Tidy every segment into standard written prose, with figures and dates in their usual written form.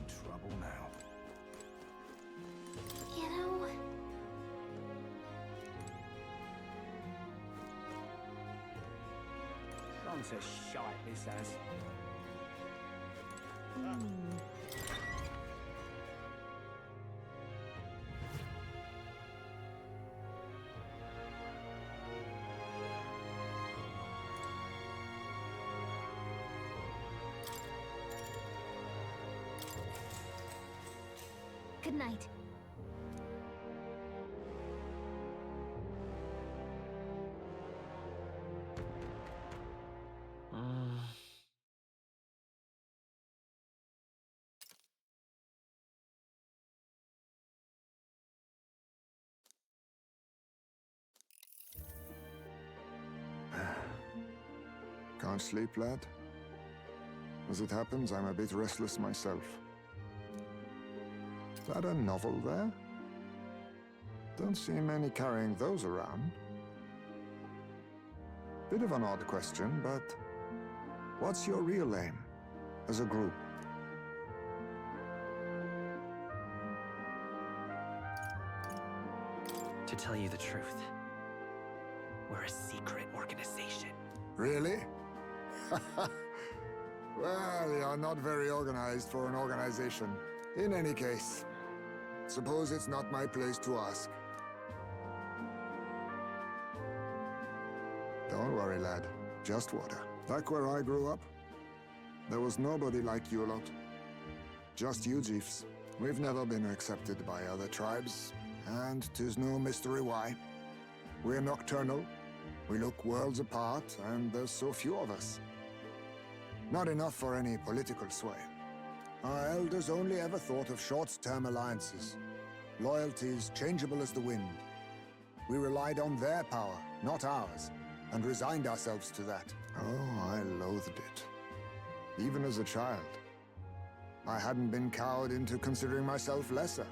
trouble now. You know... Gone to shite, this has. Good night. Can't sleep, lad? As it happens, I'm a bit restless myself. Is that a novel there? Don't see many carrying those around. Bit of an odd question, but what's your real aim as a group? To tell you the truth, we're a secret organization. Really? Well, you're not very organized for an organization. In any case, suppose it's not my place to ask. Don't worry, lad. Just water. Back where I grew up, there was nobody like you lot. Just you, chiefs. We've never been accepted by other tribes, and 'tis no mystery why. We're nocturnal, we look worlds apart, and there's so few of us. Not enough for any political sway. Our elders only ever thought of short-term alliances, loyalties changeable as the wind. We relied on their power, not ours, and resigned ourselves to that. Oh, I loathed it. Even as a child. I hadn't been cowed into considering myself lesser.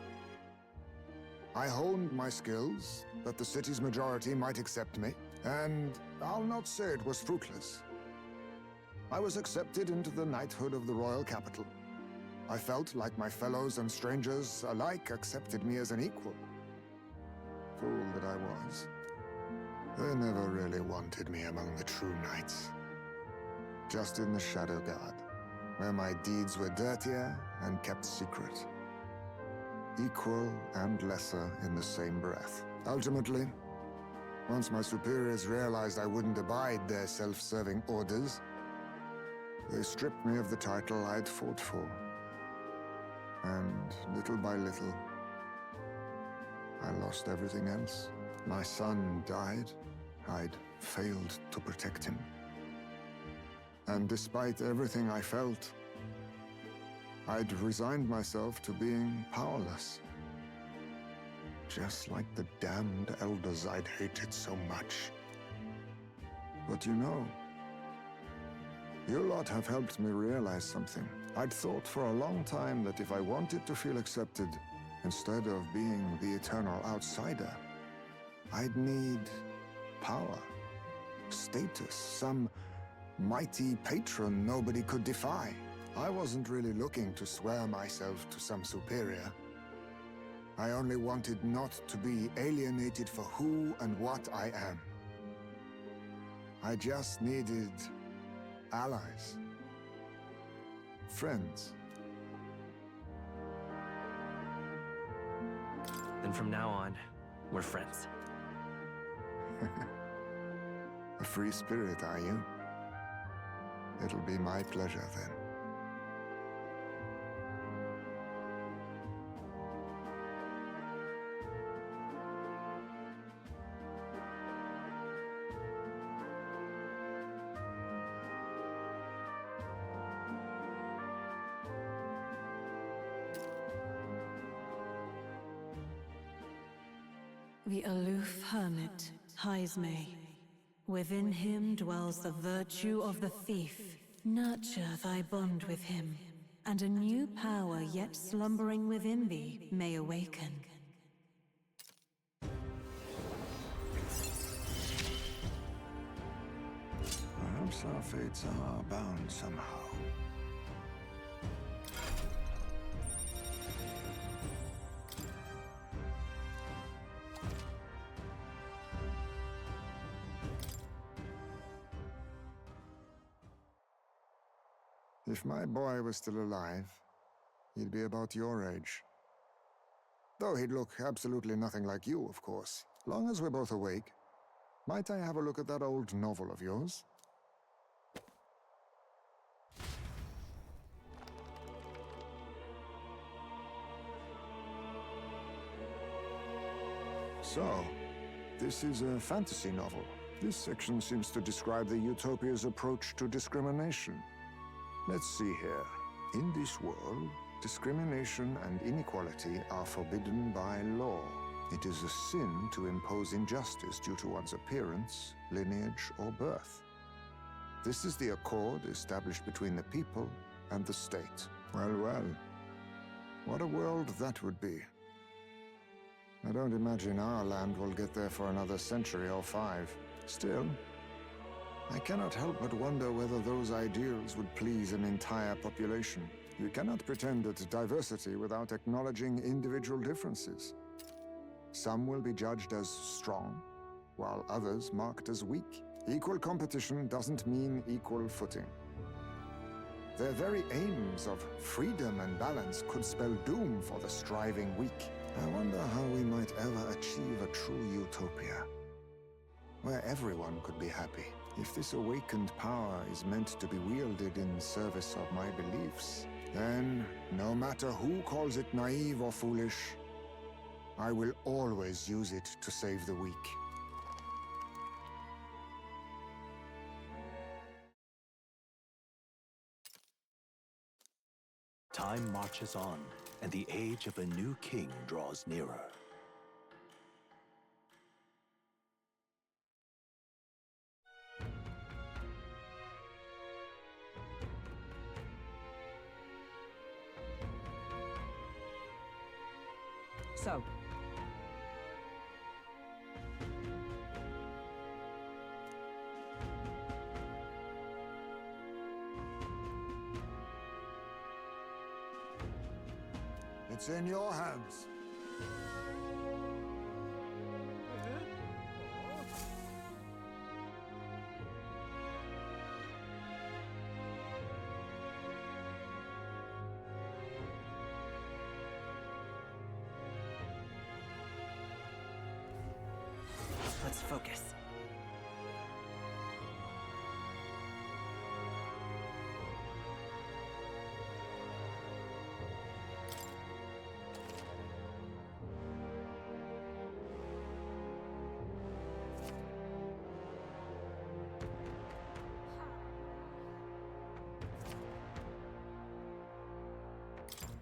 I honed my skills, that the city's majority might accept me, and I'll not say it was fruitless. I was accepted into the knighthood of the royal capital. I felt like my fellows and strangers alike accepted me as an equal. Fool that I was. They never really wanted me among the true knights. Just in the Shadow Guard, where my deeds were dirtier and kept secret. Equal and lesser in the same breath. Ultimately, once my superiors realized I wouldn't abide their self-serving orders, they stripped me of the title I'd fought for. And little by little, I lost everything else. My son died. I'd failed to protect him. And despite everything I felt, I'd resigned myself to being powerless. Just like the damned elders I'd hated so much. But you know, you lot have helped me realize something. I'd thought for a long time that if I wanted to feel accepted, instead of being the eternal outsider, I'd need power, status, some mighty patron nobody could defy. I wasn't really looking to swear myself to some superior. I only wanted not to be alienated for who and what I am. I just needed allies. Friends. Then from now on, we're friends. A free spirit, are you? It'll be my pleasure, then. The aloof hermit, Heismay. Within him dwells the virtue of the thief. Nurture thy bond with him, and a new power yet slumbering within thee may awaken. Perhaps our fates are bound somehow. If my boy was still alive, he'd be about your age. Though he'd look absolutely nothing like you, of course. Long as we're both awake. Might I have a look at that old novel of yours? So, this is a fantasy novel. This section seems to describe the Utopia's approach to discrimination. Let's see here. In this world, discrimination and inequality are forbidden by law. It is a sin to impose injustice due to one's appearance, lineage, or birth. This is the accord established between the people and the state. Well, well. What a world that would be. I don't imagine our land will get there for another century or 5. Still, I cannot help but wonder whether those ideals would please an entire population. You cannot pretend at diversity without acknowledging individual differences. Some will be judged as strong, while others marked as weak. Equal competition doesn't mean equal footing. Their very aims of freedom and balance could spell doom for the striving weak. I wonder how we might ever achieve a true utopia, where everyone could be happy. If this awakened power is meant to be wielded in service of my beliefs, then, no matter who calls it naive or foolish, I will always use it to save the weak. Time marches on, and the age of a new king draws nearer. So, It's in your hands. Let's focus.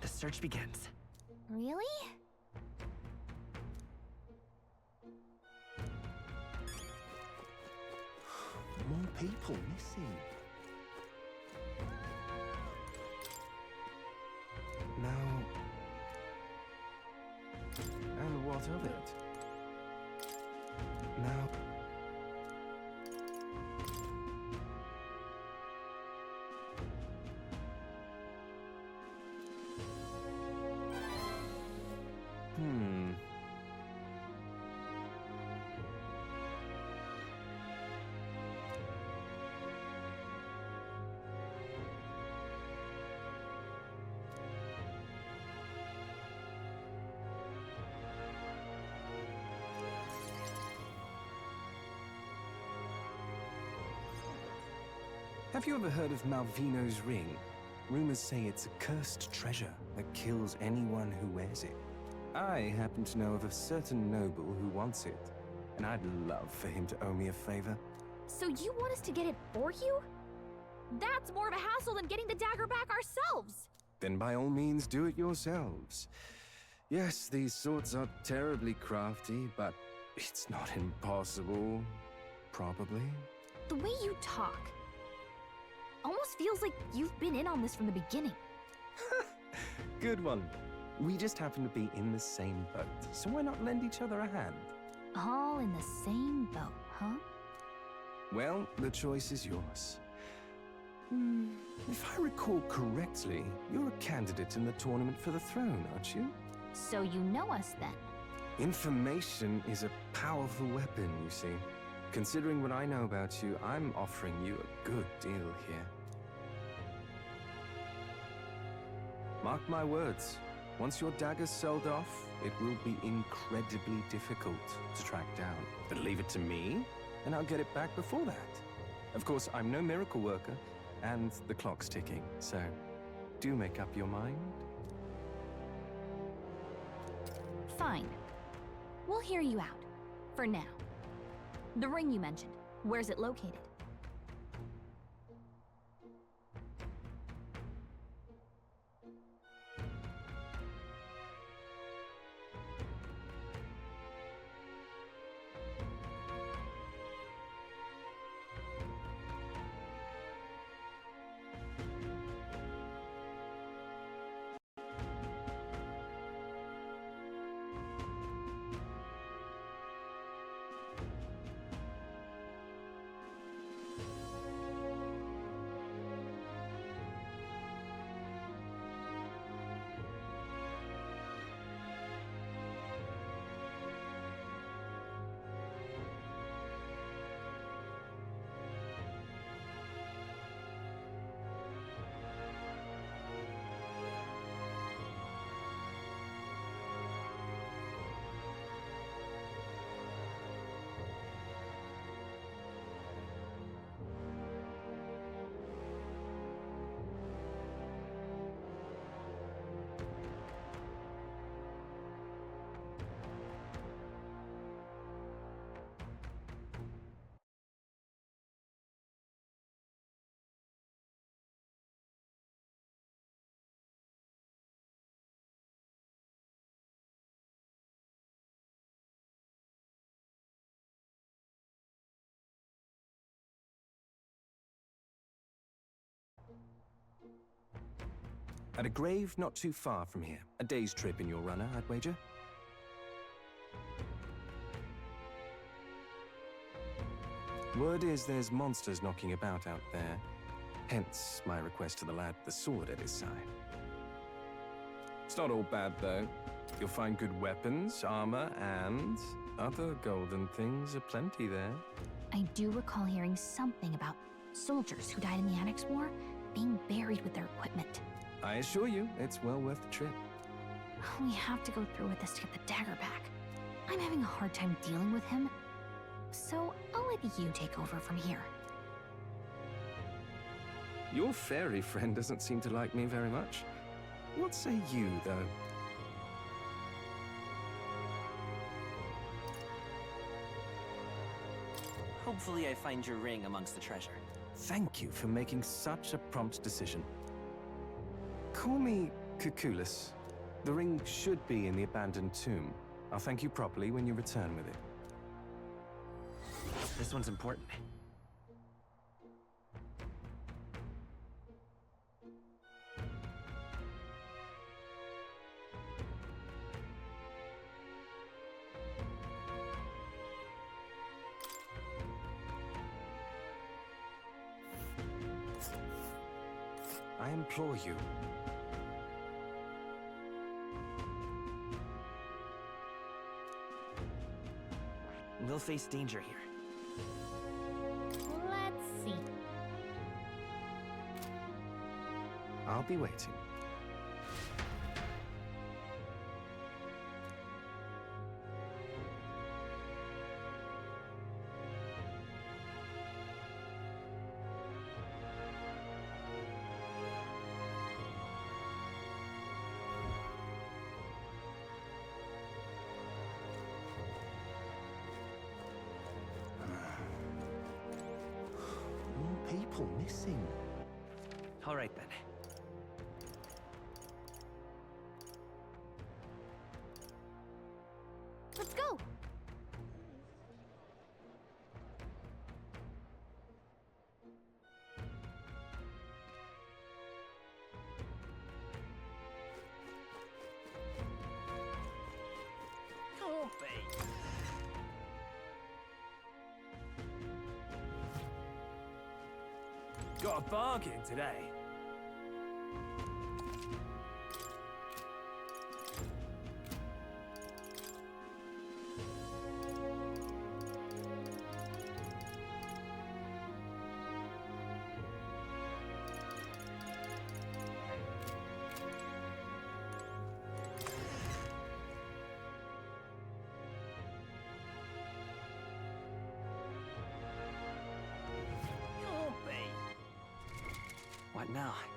The search begins. Really? More people missing. now... And what of it? Now... Have you ever heard of Malvino's ring? Rumors say it's a cursed treasure that kills anyone who wears it. I happen to know of a certain noble who wants it, and I'd love for him to owe me a favor. So you want us to get it for you? That's more of a hassle than getting the dagger back ourselves! Then by all means do it yourselves. Yes, these swords are terribly crafty, but it's not impossible. Probably. The way you talk almost feels like you've been in on this from the beginning. Good one. We just happen to be in the same boat, so why not lend each other a hand? All in the same boat, huh? Well, the choice is yours. If I recall correctly, you're a candidate in the tournament for the throne, aren't you? So you know us then? Information is a powerful weapon, you see. Considering what I know about you, I'm offering you a good deal here. Mark my words. Once your dagger's sold off, it will be incredibly difficult to track down. But leave it to me, and I'll get it back before that. Of course, I'm no miracle worker, and the clock's ticking, so do make up your mind. Fine. We'll hear you out. For now. The ring you mentioned, where's it located? At a grave not too far from here. A day's trip in your runner, I'd wager. Word is there's monsters knocking about out there. Hence my request to the lad with the sword at his side. It's not all bad, though. You'll find good weapons, armor, and other golden things aplenty there. I do recall hearing something about soldiers who died in the Annex War being buried with their equipment. I assure you, it's well worth the trip. We have to go through with this to get the dagger back. I'm having a hard time dealing with him, so I'll let you take over from here. Your fairy friend doesn't seem to like me very much. What say you, though? Hopefully I find your ring amongst the treasure. Thank you for making such a prompt decision. Call me Cuculus. The ring should be in the abandoned tomb. I'll thank you properly when you return with it. This one's important. I implore you. We'll face danger here. Let's see. I'll be waiting. More people missing. All right then. Let's go! Got a bargain today. now.